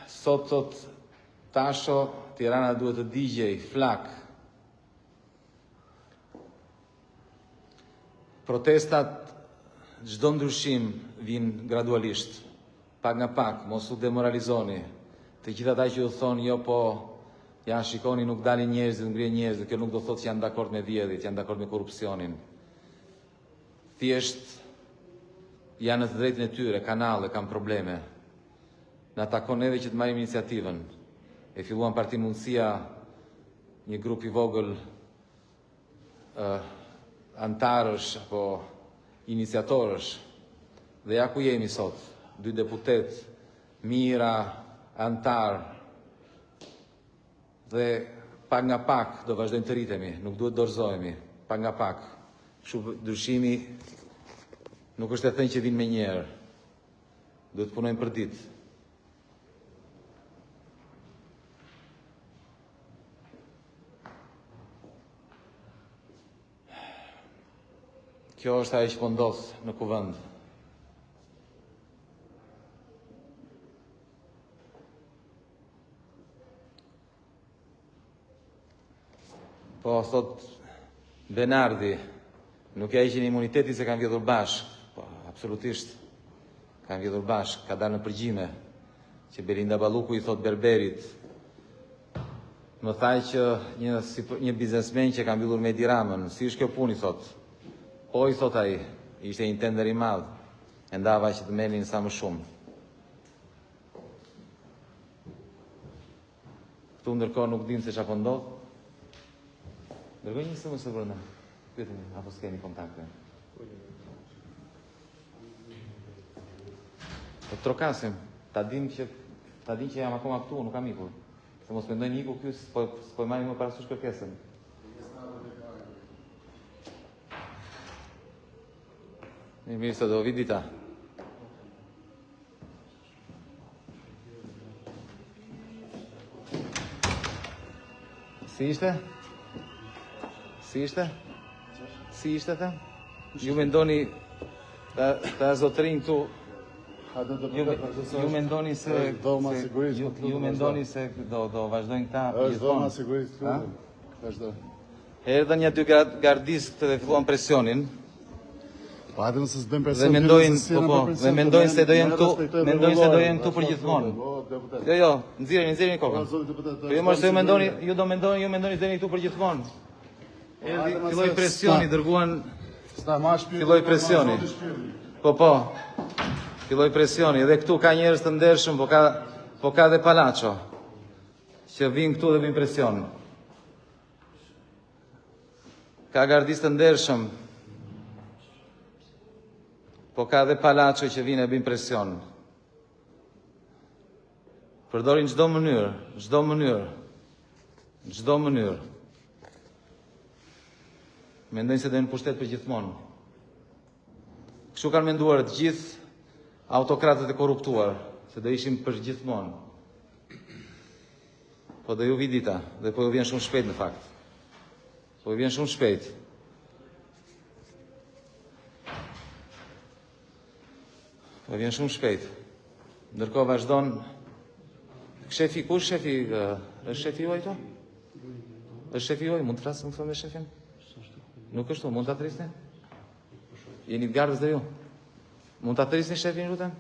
Sot thot Tasho, Tirana duhet të digjej, flak. Protestat, çdo ndryshim vinë gradualisht, pak nga pak, mos u demoralizoni. Të gjithë ata që u thonë, jo po, ja shikoni nuk dalin njerëzit, ngrihen njerëzit, kjo nuk do thotë që janë dakord me vjedhjet, janë dakord me korrupsionin. Thjesht janë në të drejtën e tyre, kanale, kanë probleme. Na takon edhe që të marrim iniciativën. E filluan Parti Mundësia, një grup i vogël antarësh apo iniciatorësh. Dhe ja ku jemi sot, 2 deputet, mira, antar. Dhe pak nga pak do vazhdojmë të rritemi, nuk duhet dorëzohemi, pak nga pak. Kështu ndryshimi nuk është e thënë që vinë me njerë. Duhet të punojmë për ditë. Kjo është ajo që po ndodh në kuvend. Po, thot Benardi, nuk ja ishin imuniteti se kanë vjedhur bashk. Po, absolutisht, kanë vjedhur bashk, ka dalë në përgjime, që Belinda Balluku i thot Berberit. Më thaj që një biznesmen që ka mbyllur me Edi Ramën, si është kjo puni, thot. Po, i thot ai, ishte një tender i madh, e ndava që të merrnin sa më shumë. Këtu ndërkohë nuk dim se çfarë po ndodh. Dërgoj një SMS brenda. Pyeteni, apo s'keni kontakte? Po trokasim, ta dim që jam akoma këtu, nuk kam ikur. Se mos mendojnë iku ky, s'po marrim më parasysh kërkesën. Mirë, se do vi dita. Si ishte? Si ishte, them? Ju mendoni ta zotërin këtu, ju mendoni se do vazhdojnë këta gjithmonë? Është dhoma sigurisë këtu. Vazhdo. Erdhën një 2 gardistë dhe filluan presionin. Patëm se s'bën Dhe presion. mendojnë se do jenë këtu për gjithmonë. Jo, nxirreni kokën. Ju do mendoni se jeni këtu për gjithmonë. Filloi presioni, dërguan. Filloi presioni. Po. Filloi presioni, edhe këtu ka njerëz të ndershëm, po ka dhe Palaço që vinë këtu dhe vinë presion. Ka gardistë të ndershëm, po ka dhe Palaço që vinë e bin presion. Përdorin çdo mënyrë. Mendojnë se do jenë pushtet për gjithmonë. Kështu kanë menduar të gjithë autokratët e korruptuar, se do ishim për gjithmonë. Po do ju vi dita, dhe po ju vjen shumë shpejt në fakt. Po ju vjen shumë shpejt. Ndërkohë vazhdon shefi, ku është shefi? Është shefi juaj to? Është shefi juaj, mund të flasë më me shefin? Nuk është tu, mund të atërisni? Jeni të gardës dhe ju? Mund të atërisni shefin, lutem?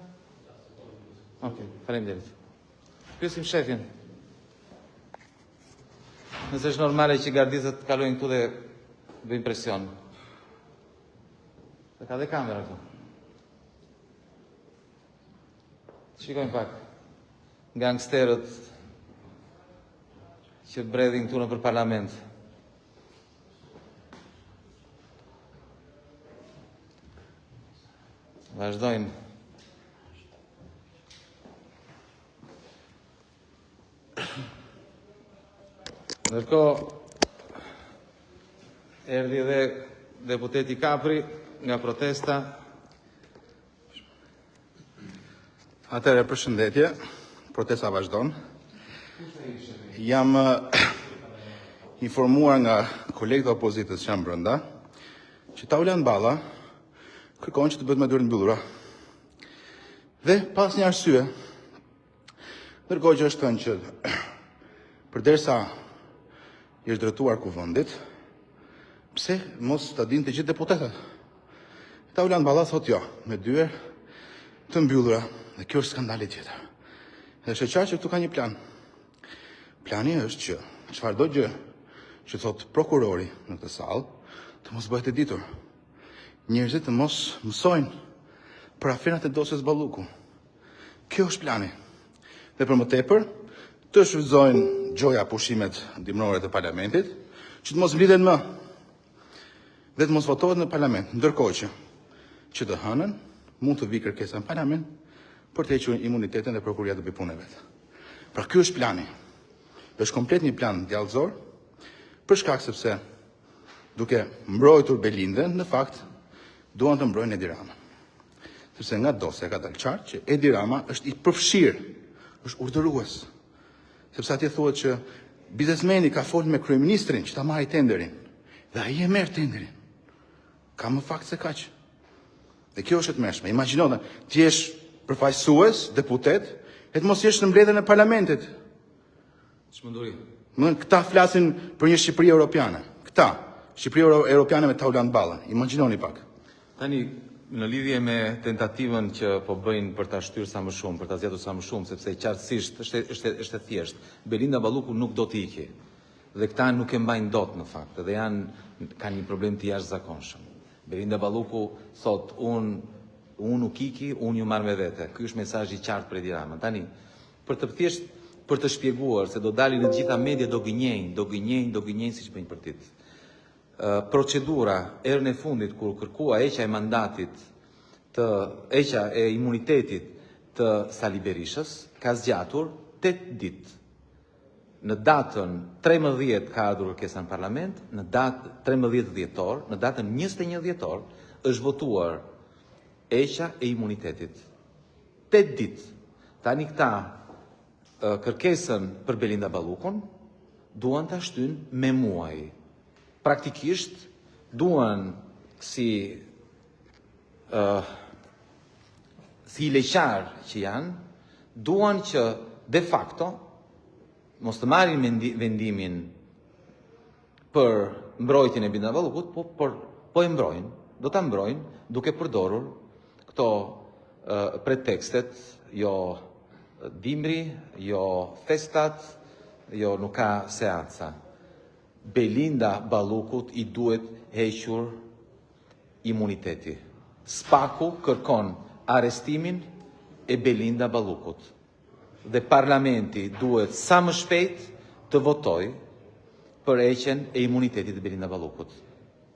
Okej, faleminderit. Pyesim shefin. Nëse është normale që gardisët kalojnë këtu dhe bëjnë presion. Dhe ka dhe kamera këtu. Shikojmë pak gangsterët që bredhin këtu në për parlament. Vazhdojnë. Ndërkohë, erdhi edhe deputeti Kapri nga protesta. Atëherë, përshëndetje. Protesta vazhdon. Jam informuar nga kolegët e opozitës që janë brenda që Taulan Balla kërkon që të bëhet me dyert mbyllura. Dhe pas një arsye, Ndërkohë që është thënë që përderisa i është drejtuar kuvendit, pse mos ta dinë të gjithë deputetët? Taulan Balla thotë jo, me dyer të mbyllura, dhe kjo është skandali tjetër. Dhe është e qartë që këtu ka një plan. Plani është që çfarëdo gjë që thot prokurori në këtë sallë të mos bëhet e ditur. Njerëzit të mos mësojnë për aferat e dosjes Balluku. Kjo është plani. Dhe për më tepër, të shfrytëzojnë gjoja pushimet dimrore të parlamentit, që të mos mblidhen më dhe të mos votohet në parlament, ndërkohë që të hënën mund të vi kërkesa në parlament për të hequr imunitetin dhe prokuria të bëjë punën e vet. Pra ky është plani. Është komplet një plan djallëzor, për shkak sepse duke mbrojtur Belindën, në fakt duan të mbrojnë Edi Ramën. Sepse nga dosja ka dalë qartë që Edi Rama është i përfshirë, është urdhërues. Sepse atje thuhet që biznesmeni ka folur me kryeministrin që ta marrë tenderin, dhe ai e merr tenderin. Ka më fakt se kaq. Dhe kjo është e tmerrshme. Imagjino ti je përfaqësues, deputet, e të mos jesh në mbledhjen e parlamentit. Çmenduri. Këta flasin për një Shqipëri europiane. Këta, Shqipëri europiane me Taulan Ballën. Imagjinoni pak. Tani, në lidhje me tentativën që po bëjnë për ta shtyrë sa më shumë, për ta zgjatur sa më shumë, sepse qartësisht është e thjeshtë. Belinda Balluku nuk do të ikë. Dhe këta nuk e mbajnë dot në fakt, dhe kanë një problem të jashtëzakonshëm. Belinda Balluku thot, unë nuk iki, unë ju marr me vete. Ky është mesazhi i qartë për Edi Ramën. Tani, për të shpjeguar se do dalin në gjitha media do gënjejnë siç bëjnë partit. Procedura erën e fundit kur kërkua heqja e mandatit heqja e imunitetit të Sali Berishës ka zgjatur 8 ditë. Në datën 13 ka ardhur kërkesa në parlament, në datë 13 dhjetor, në datën 21 dhjetor është votuar heqja e imunitetit. 8 ditë. Tani këta kërkesën për Belinda Ballukun duan ta shtynë me muaj. Praktikisht duan si leqar që janë, duan që de facto mos të marrin vendimin për mbrojtjen e Belinda Ballukut, po e mbrojnë, do ta mbrojnë duke përdorur këto pretekstet, jo dimri, jo festat, jo nuk ka seanca. Belinda Ballukut i duhet hequr imuniteti. Spaku kërkon arrestimin e Belinda Ballukut. Dhe parlamenti duhet sa më shpejt të votoj për heqjen e imunitetit të Belinda Ballukut.